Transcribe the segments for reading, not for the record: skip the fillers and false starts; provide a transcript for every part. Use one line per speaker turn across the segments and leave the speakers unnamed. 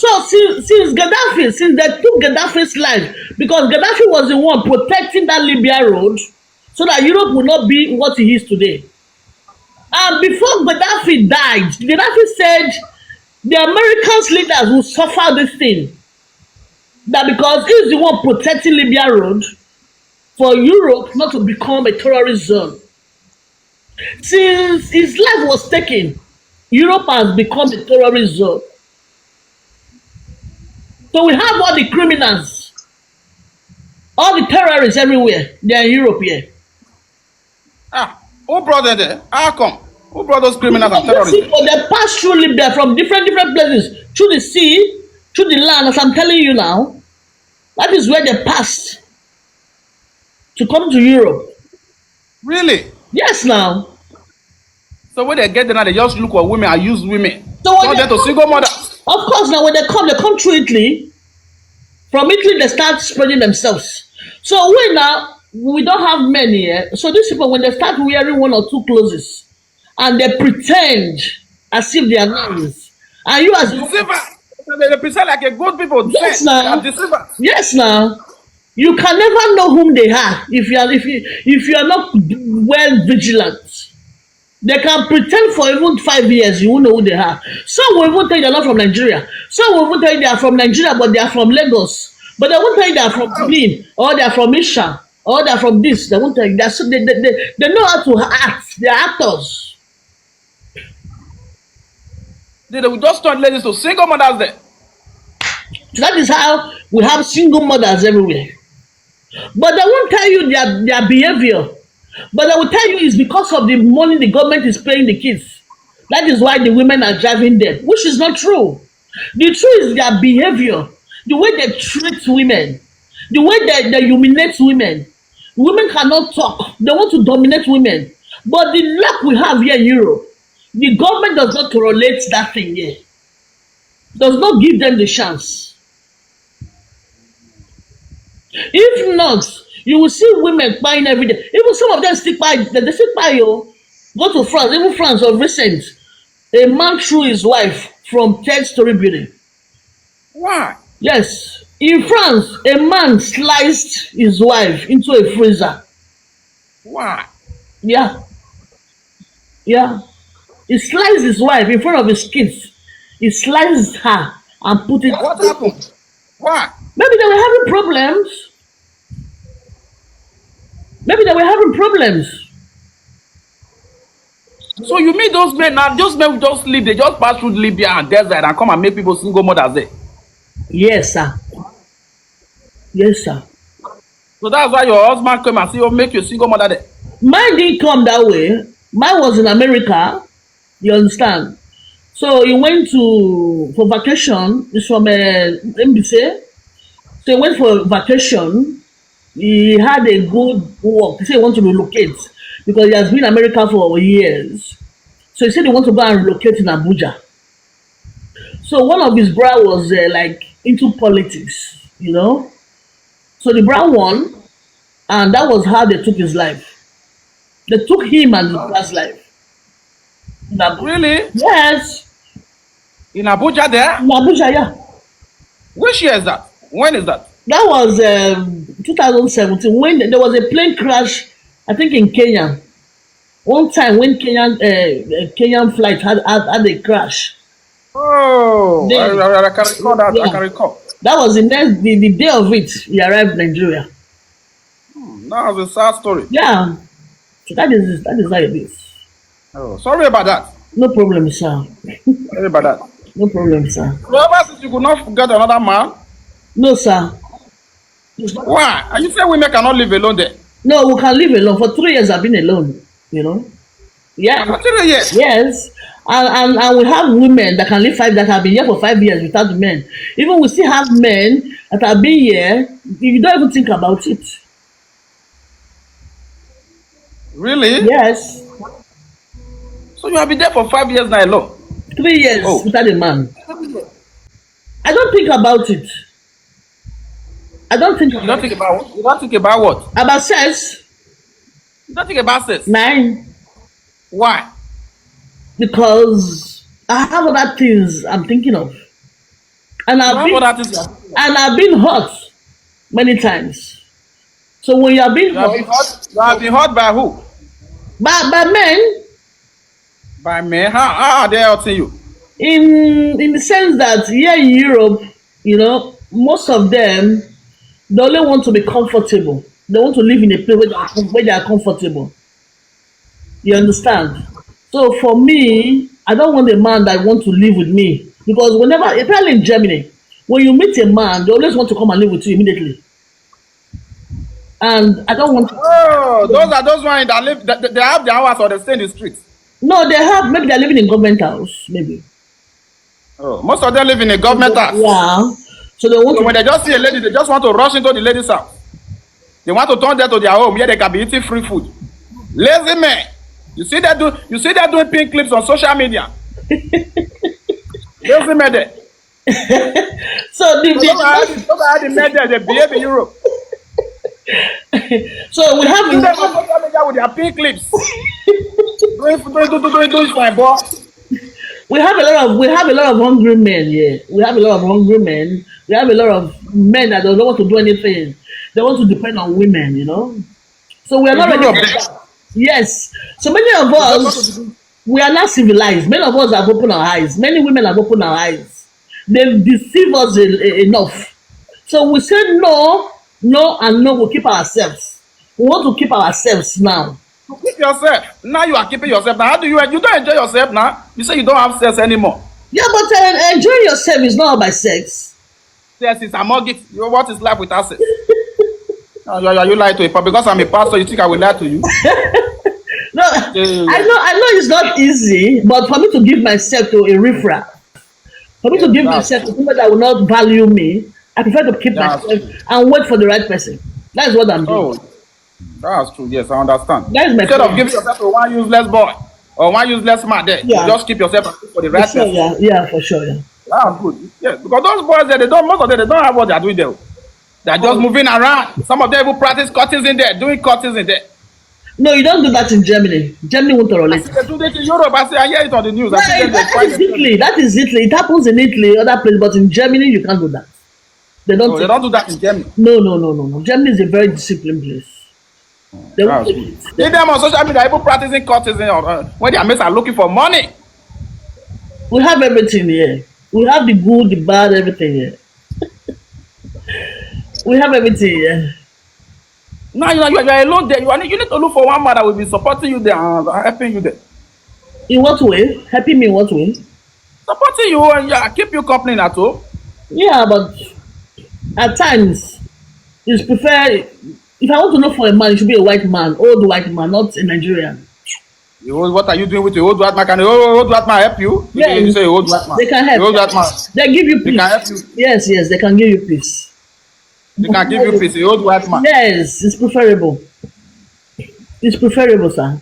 So since Gaddafi, since they took Gaddafi's life, because Gaddafi was the one protecting that Libya road, so that Europe would not be what it is today. And before Gaddafi died, Gaddafi said the Americans leaders will suffer this thing. That because he's the one protecting Libya road for Europe not to become a terrorist zone. Since his life was taken, Europe has become a terrorist zone. So we have all the criminals, all the terrorists everywhere. They are in Europe here.
Who brought them there? How come? Who brought those criminals and
Those
terrorists?
people, they pass through Libya from different places, through the sea, through the land, as I'm telling you now. That is where they passed to come to Europe.
Really?
Yes, now.
So when they get there now, they just look for women and use women.
So when
Not
they
there to
come,
single mothers.
of course, now when they come through Italy. From Italy, they start spreading themselves. So we don't have men here. So these people, when they start wearing one or two clothes, and they pretend as if they are nuns, and you as
Deceiver. They present like a good people.
yes
They are
now,
deceivers.
yes now, you can never know whom they are if you are not well vigilant. They can pretend for even 5 years, you won't know who they are. Some will even tell you they're not from Nigeria. Some will even tell you they are from Nigeria, but they are from Lagos. But they won't tell you they are from Benin, or they are from Isha, or they are from this. They won't tell you. They know how to act. They are actors.
They will just turn ladies to single mothers there.
So that is how we have single mothers everywhere. But they won't tell you their behavior. But they will tell you it's because of the money the government is paying the kids. That is why the women are driving them, which is not true. The truth is their behavior, the way they treat women, the way they humiliate women. Women cannot talk. They want to dominate women. But the luck we have here in Europe, the government does not tolerate that thing here. Does not give them the chance. If not, you will see women buying every day. Even some of them still buy. They still buy you. Go to France. Even France of recent, a man threw his wife from third-story building.
Why?
Yes, in France, a man sliced his wife into a freezer.
Why?
Yeah, yeah. He sliced his wife in front of his kids. He sliced her and put it.
What happened? Why?
Maybe they were having problems. Maybe they were having problems.
So you mean those men now? Those men will just leave. They just pass through Libya and desert and come and make people single mothers there.
Yes, sir. Yes, sir.
So that's why your husband came and say, "Oh, make you a single mother there."
Mine didn't come that way. Mine was in America. You understand? So he went for vacation. He's from MBC. So he went for vacation. He had a good work. He said he wants to relocate because he has been in America for years. So he said he wants to go and relocate in Abuja. So one of his bra was like into politics, you know. So the bra won, and that was how they took his life. They took him and his bra's life. In Abuja.
Really?
Yes,
In Abuja there?
in Abuja, yeah.
Which year is that? When is that?
That was 2017 when there was a plane crash, I think in Kenya. One time when Kenyan flight had a crash.
Oh,
Then,
I can recall that. I
yeah,
can recall.
that was the day of it. He arrived in Nigeria.
That was a sad story.
Yeah, so that is how it is.
Oh, sorry about that.
No problem, sir.
Sorry about that.
No problem, sir.
So ever since you could not get another man,
No, sir.
why? And you say women cannot live alone there?
No, we can live alone. For 3 years, I've been alone. You know. Yeah.
For 3 years.
Yes. And we have women that can live that have been here for 5 years without men. Even we still have men that have been here. You don't even think about it.
Really?
Yes.
So you have been there for 5 years now alone?
3 years
Oh.
without a man. I don't think about it. I don't think
You don't think about what? You don't think about what?
about sex.
You don't think about sex?
9.
Why?
Because I have other things I'm thinking of. and
You
I've
have
been
other things you are doing.
and I've been hurt many times. So when you are being
You have been
hurt
hurt. You have been hurt by who?
by men,
By men. How are they hurting you?
in the sense that here in Europe, most of them, they only want to be comfortable. They want to live in a place where they are comfortable. You understand? So for me, I don't want a man that want to live with me, because whenever, especially in Germany, when you meet a man, they always want to come and live with you immediately. And I don't want
Oh, those
to.
are those ones that live. They have their house or they stay in the streets.
No, they have, maybe they're living in government house, maybe.
Oh, most of them live in a government house.
Yeah. So they want
So when
to.
they just see a lady, they just want to rush into the lady's house. They want to turn them to their home where they can be eating free food. Lazy men. You see that doing pink clips on social media. Lazy men there.
So
So those are the men there. They behave in Europe.
so we have
See them on social media with their pink clips. Doing fine, boy.
we have a lot of hungry men here. We have a lot of hungry men. We have a lot of men that don't want to do anything. They want to depend on women. So we are
In
not ready
Europe,
for that. Yes. So many of
they just want to
us,
be.
we are not civilized. Many of us have opened our eyes. Many women have opened our eyes. They've deceived us enough. So we say no, no, and no. We keep ourselves. We want to keep ourselves now.
To keep yourself. Now you are keeping yourself. Now how do you don't enjoy yourself now? You say you don't have sex anymore.
Yeah, but enjoying yourself is not about sex.
Sex is among it. What is life without sex? You lie to a pastor because I'm a pastor. You think I will lie to you?
No, I know it's not easy, but for me to give myself to a riffraff, for me to
Yes,
give
that's
myself to
true.
somebody that will not value me, I prefer to keep
That's
myself
true.
and wait for the right person. That's what I'm doing.
Oh, that's true. Yes, I understand.
That is my
Instead of
plan.
giving yourself to one useless boy or one useless man there, you
Yeah,
just keep yourself and look for the
for
right
sure.
person.
Yeah, yeah, for sure. Yeah.
That's good. Yes, because those boys there, they don't most of them they don't have what they are doing there. They are just
Oh,
moving around. Some of them even practice cuttings in there, doing cuttings in there.
no, you don't do that in Germany. Germany won't
I
tolerate
see
it.
they do this in Europe. I hear it on the news. I see
Yeah,
them they
that
find
is
themselves.
Italy. That is Italy. It happens in Italy, other places, but in Germany you can't do that. They don't
No, they
take
don't
it.
do that in Germany.
No, no, no, no, no. Germany is a very disciplined place. They won't
That's
take
good.
it.
See them on social media, people practicing cutting when their mates are looking for money.
We have everything here. We have the good, the bad, everything here. We have everything here.
Now you are alone there. You need to look for one man that will be supporting you there and helping you there.
In what way? Happy me in what way?
Supporting you and yeah, keep you company at home.
Yeah, but at times it's prefer, if I want to look for a man, it should be a white man, old white man, not a Nigerian.
What are you doing with the old white man? Can the old white man help you? You
Yes,
say old white man.
they can
The
help.
old white man.
They give you
They can help
peace.
you.
Yes, yes, they can give you peace.
They can give you peace. The old white man.
Yes, it's preferable. It's preferable, sir.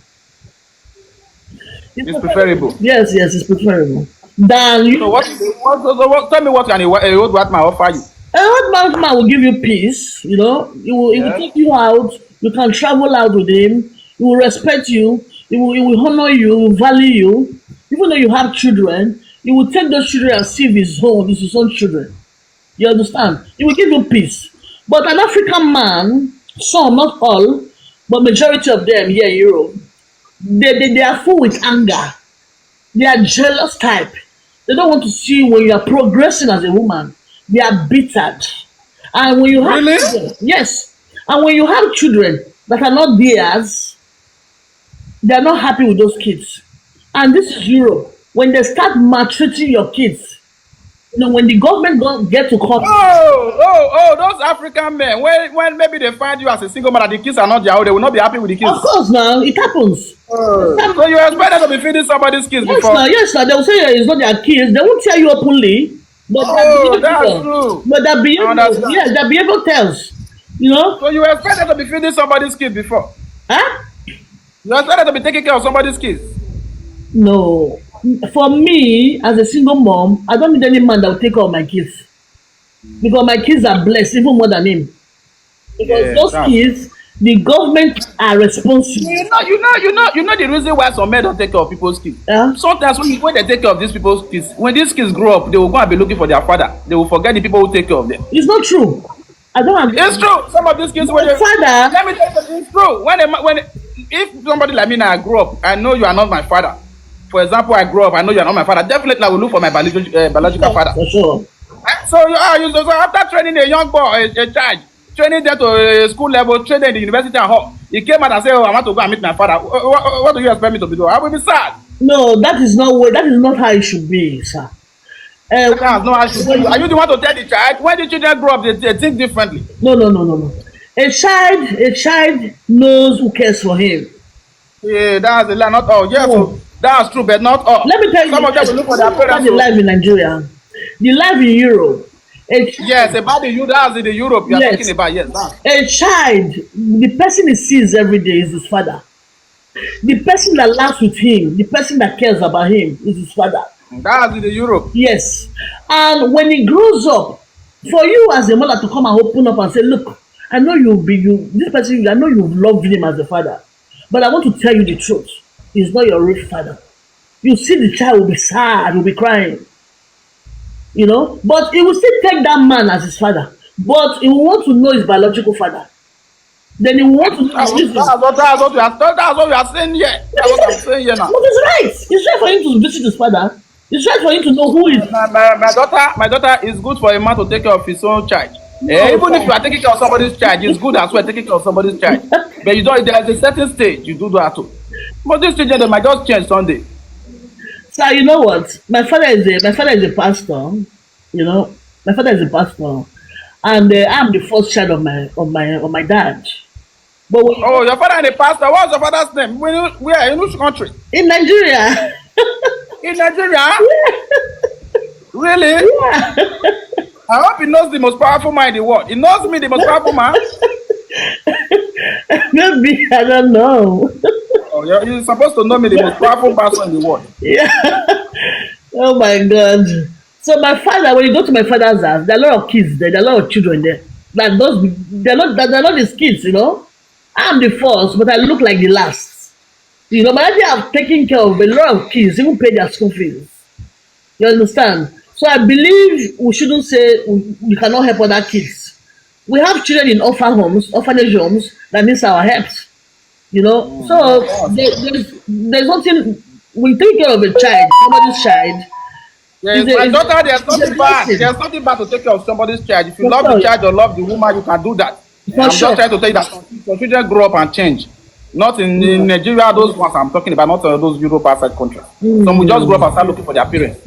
It's
It's
preferable.
preferable.
Yes, yes, it's preferable. Than
So
you.
tell me what can a old white man offer you?
A hard man will give you peace. He will
Yes.
take you out. You can travel out with him. He will respect you. He will honor you. He will value you. Even though you have children, he will take those children and see if his own children. You understand? He will give you peace. But an African man, some, not all, but majority of them here in Europe, they are full with anger. They are jealous type. They don't want to see when you are progressing as a woman. They are bittered. And when you have
Really?
children, yes, and when you have children that are not theirs, they are not happy with those kids. And this is Europe. When they start maltreating your kids, when the government get to court,
Those African men, when maybe they find you as a single mother, the kids are not their own, they will not be happy with the
of
kids.
course now it happens. It
So
happens.
you expect them to be feeding somebody's kids before?
Yes now they will say it's not their kids. They won't tell you openly, but their
Oh, that's
behavior,
true.
but their
I
behavior,
understand.
yes, their behavior tells. You know,
So you expect them to be feeding somebody's kids before?
huh?
You expect them to be taking care of somebody's kids?
No. For me, as a single mom, I don't need any man that will take care of my kids, because my kids are blessed even more than him. Because
Yes,
those
that's true.
kids, The government are responsible.
You know the reason why some men don't take care of people's kids.
Yeah,
Sometimes when they take care of these people's kids, when these kids grow up, they will go and be looking for their father. They will forget the people who take care of them.
it's not true. I don't
It's
agree.
true. Some of these kids, when
My
they,
father,
let me tell you something, it's true. If somebody like me now, I grew up, I know you are not my father. For example, I grew up, I know you are not my father. Definitely, I will look for my biological father.
for sure.
So after training a young boy, a child, training them to a school level, training in the university and all, he came out and said, "Oh, I want to go and meet my father." What do you expect me to be doing? I will be sad.
No, that is not way. That is not how it should be, sir.
That's not how it should be. Are you the one to tell the child? When the children grow up, they think differently.
No, no, no, no, no. A child knows who cares for him.
Yeah, that's the lie. Not all. Yes,
No.
so that's true, but not all.
Let me tell you
Some of them will look for their
about
parents.
the life in Nigeria, the life in Europe. A child,
Yes, about the that's in the Europe you are
yes,
talking about. Yes, that's
a child, the person he sees every day is his father. The person that laughs with him, the person that cares about him is his father.
that's in the Europe.
Yes. And when he grows up, for you as a mother to come and open up and say, look, I know this person, I know you've loved him as a father, but I want to tell you the truth. He's not your real father. You see the child will be sad, will be crying, but he will still take that man as his father. But he will want to know his biological father. Then he will want to know
That's
his
what,
reason.
that's what we are saying here. That's what I'm saying here now.
But it's right. It's right for him to visit his father. It's right for him to know who is.
My daughter is good for a man to take care of his own child. Even if you are taking care of somebody's child, it's good as well taking care of somebody's child. But you don't. There is a certain stage you do that too. But these children they might just change Sunday.
So you know what? My father is a pastor. My father is a pastor, and I'm the first child of my dad. But
Oh, your father and the pastor. What's your father's name? Where in which country?
in Nigeria,
In Nigeria? Really?
yeah,
I hope he knows the most powerful man in the world. He knows me, the most powerful man.
maybe I don't know.
Oh, you're supposed to know me, the most powerful person in the world.
Yeah. Oh my God. So my father, when you go to my father's house, there are a lot of kids there. There are a lot of children there. They're not his kids. I'm the first, but I look like the last. My daddy have taken care of a lot of kids, even pay their school fees. You understand? So I believe we shouldn't say we cannot help other kids. We have children in orphanage homes that needs our help. So there's nothing. We take care of a child, somebody's child.
Yes,
Is a,
my
is
daughter, there's
is a
nothing bad.
blessing.
There's nothing bad to take care of somebody's child. If you
For
love the
sure.
child or love the woman, you can do that.
For
I'm just
sure.
trying to tell you that some children grow up and change. Not in Nigeria, those ones I'm talking about, not those Europe outside countries. Some will just grow up and start looking for their parents.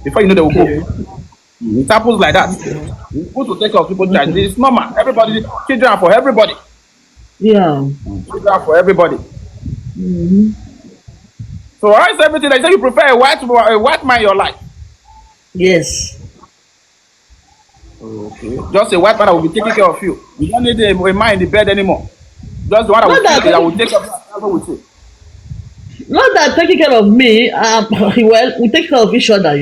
Before you know, they will
Okay.
go. It happens like that. It's good to take care of people's child. It's normal. Everybody, children are for everybody.
Yeah.
Children are for everybody. So how is everything? Like say you prefer a white man in your life.
Yes.
Okay. Just a white man that will be taking care of you. You don't need a man in the bed anymore. Just the one that
Not
will
that
that will take care of you. That's what we say.
not that taking care of me. Well, we take care of each other.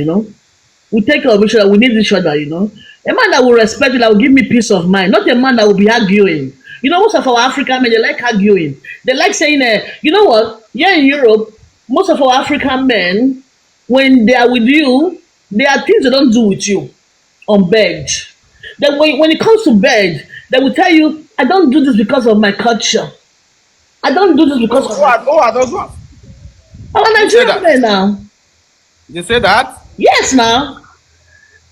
We take care of each other. We need each other. A man that will respect me, that will give me peace of mind. Not a man that will be arguing. Most of our African men, they like arguing. They like saying, you know what? Here in Europe, most of our African men, when they are with you, there are things they don't do with you on bed. Then when it comes to bed, they will tell you, I don't do this because of my culture. I don't do this because of
Who are those ones?
our
Who say
Nigerian
that?
men now.
They say that?
Yes, now.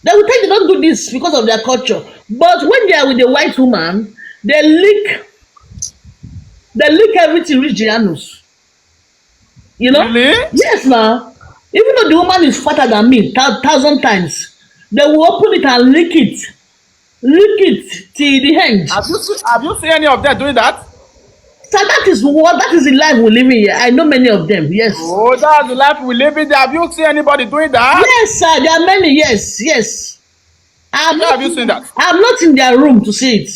They will tell you they don't do this because of their culture. But when they are with a white woman, they lick everything reach the anus.
Really?
Yes, now. Even though the woman is fatter than me, thousand times, they will open it and lick it till the end.
Have you seen any of them doing that?
So that is the life we live in here. I know many of them. Yes.
Oh, that's the life we live in. Have you seen anybody doing that?
Yes, sir. There are many. Yes, yes. I'm
Where
not.
have you seen that?
I'm not in their room to see it,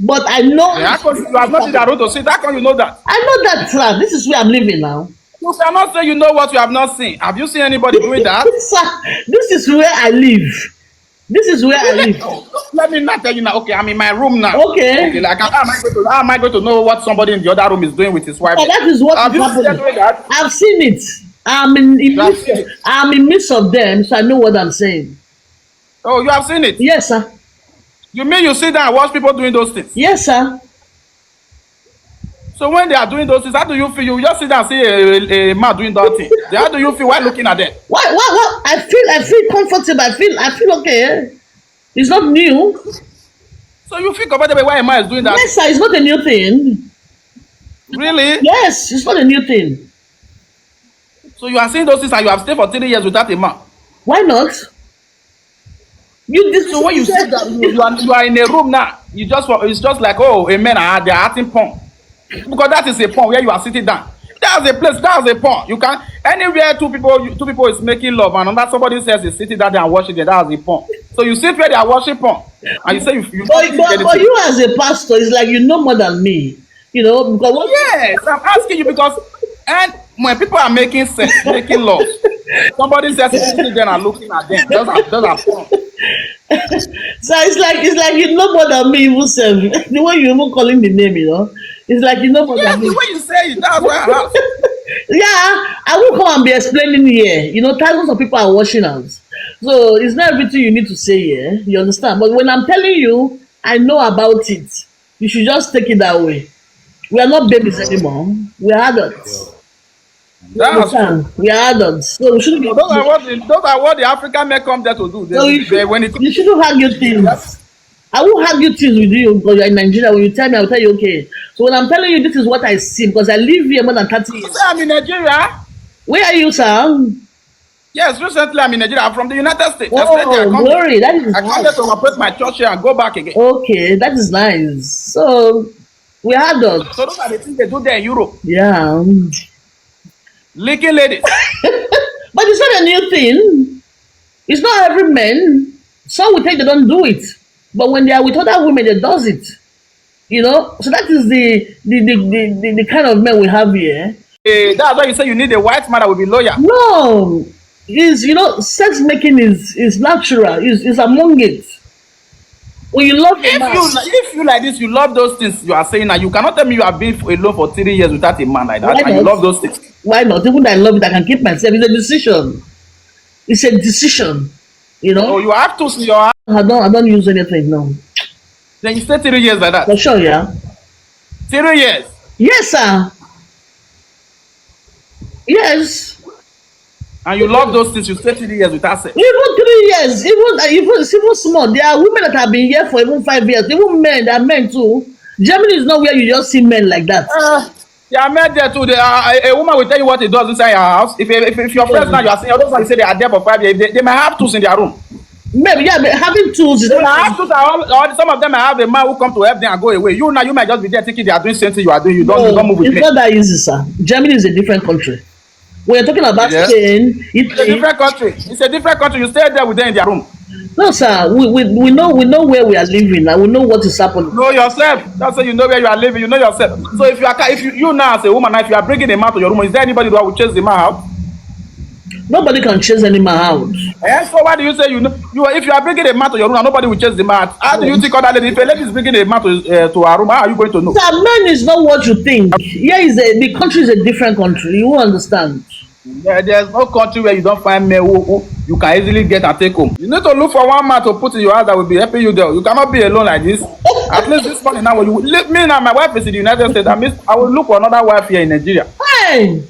but I know.
Yeah, how come you have not seen that road to see? How come you know that?
I know that, sir. This is where I'm living now.
You cannot say you know what you have not seen. Have you seen anybody doing that?
Sir, this is where I live. This is where I live.
let me not tell you now. Okay, I'm in my room now.
Okay.
Okay, like how am I going to know what somebody in the other room is doing with his wife?
Oh, that is what
Have
is
you seen them
happening.
doing that?
I've seen it. I'm in
You have
midst.
seen it.
I'm in midst of them, so I know what I'm saying.
Oh, you have seen it.
Yes, sir.
You mean you sit down and watch people doing those things?
Yes, sir.
So when they are doing those things, how do you feel? You just sit down and see a man doing that thing. Then how do you feel while looking at them?
What? I feel comfortable. I feel okay. It's not new.
So you feel comfortable while a man is doing that?
Yes, sir. It's not a new thing.
Really?
Yes, it's not a new thing.
So you are seeing those things and you have stayed for 3 years without a man.
Why not?
So when you see that you are in a room now, it's just like, oh, a man they are acting porn. Because that is a porn where you are sitting down. That's a place, that's a porn. You can anywhere two people is making love and another somebody says is sitting down there and watching it, that's a porn. So you sit where they are watching porn and you say you
But you as a pastor, it's like you know more than me. You know, because what?
Yes, I'm asking you because and when people are making sex, making love, somebody says it's sitting there and looking at them. Those are porn.
So it's like you know more than me, even self. The way you even calling the name, you know, it's like you know more
Yes,
than
the
me.
way you say it, that's why I asked.
Yeah, I will come and be explaining here. You know, thousands of people are watching us, so it's not everything you need to say here. You understand? But when I'm telling you, I know about it. You should just take it that way. We are not babies anymore. We are adults. You
That's true.
understand? We are adults, so we shouldn't be.
So those are what the African men come there to do.
So
When it
you shouldn't argue things. I won't argue things with you because you're in Nigeria. When you tell me, I'll tell you, okay. So when I'm telling you, this is what I see because I live here more than 30 years.
I'm in Nigeria.
Where are you, sir?
Yes, recently I'm in Nigeria. I'm from the United States.
Oh, glory. That is
I come there to
nice.
operate my church here and go back again.
Okay, that is nice. So we are adults.
So those are the things they do there in Europe.
Yeah.
Licking ladies.
But it's not a new thing. It's not every man. Some will think they don't do it. But when they are with other women, they does it. You know? So that is the kind of men we have here.
That's why you say you need a white man that will be loyal.
No. Is sex making is natural, is among it. When you love a man,
If you like this, you love those things you are saying now. You cannot tell me you have been alone for 3 years without a man like that.
Why
And you
not?
love those things.
Why not? Even though I love it, I can keep myself. It's a decision. It's a decision. You
Oh,
know?
you have to see your heart.
I don't use anything, no.
Then you stay 3 years like that.
For sure, yeah.
3 years.
Yes, sir. Yes.
And you love those things, you stay 3 years without sex.
Even 3 years, even small. There are women that have been here for even 5 years. Even men, there are men too. Germany is not where you just see men like that.
They are met there too. A woman will tell you what he does inside her house. If your friends now you are saying, those ones say they are there for 5 years, they might have tools in their room.
Maybe, yeah, but having tools is
They might
not.
have tools, or some of them might have a man who come to help them and go away. You now you might just be there thinking they are doing something you are doing. You don't move with
It's
me.
not that easy, sir. Germany is a different country. When you're talking about
Yes.
Spain,
It's a different country. It's a different country. You stay there with them in their room.
no, sir. We know where we are living and we know what is happening.
Know yourself. That's why you know where you are living. You know yourself. So if you now as a woman, if you are bringing a man to your room, is there anybody that will chase the man out?
Nobody can chase any man out.
And so why do you say if you are bringing a man to your room and nobody will chase the man out? How do you think other lady? If a lady is bringing a man to her room, how are you going to know?
Sir, man is not what you think. Here is the country is a different country. You won't understand.
There's no country where you don't find men who you can easily get and take home. You need to look for one man to put in your house that will be helping you there. You cannot be alone like this. At least this morning now, when me and my wife is in the United States. That means I will look for another wife here in Nigeria.
Hey,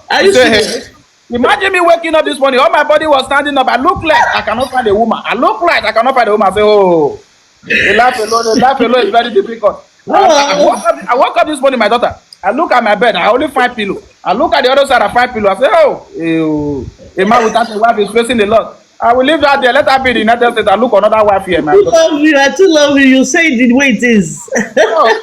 are you serious?
Imagine me waking up this morning. All my body was standing up. I look like I cannot find a woman. I look like I cannot find a woman. I say, oh, the life alone is very difficult. I woke up this morning, my daughter. I look at my bed. I only find pillow. I look at the other side. I find pillow. I say, oh, a man without a wife is facing a lot. I will leave that there. Let her be in the United States. I look another wife here, my daughter.
I too love you. You say it the way it is.
No,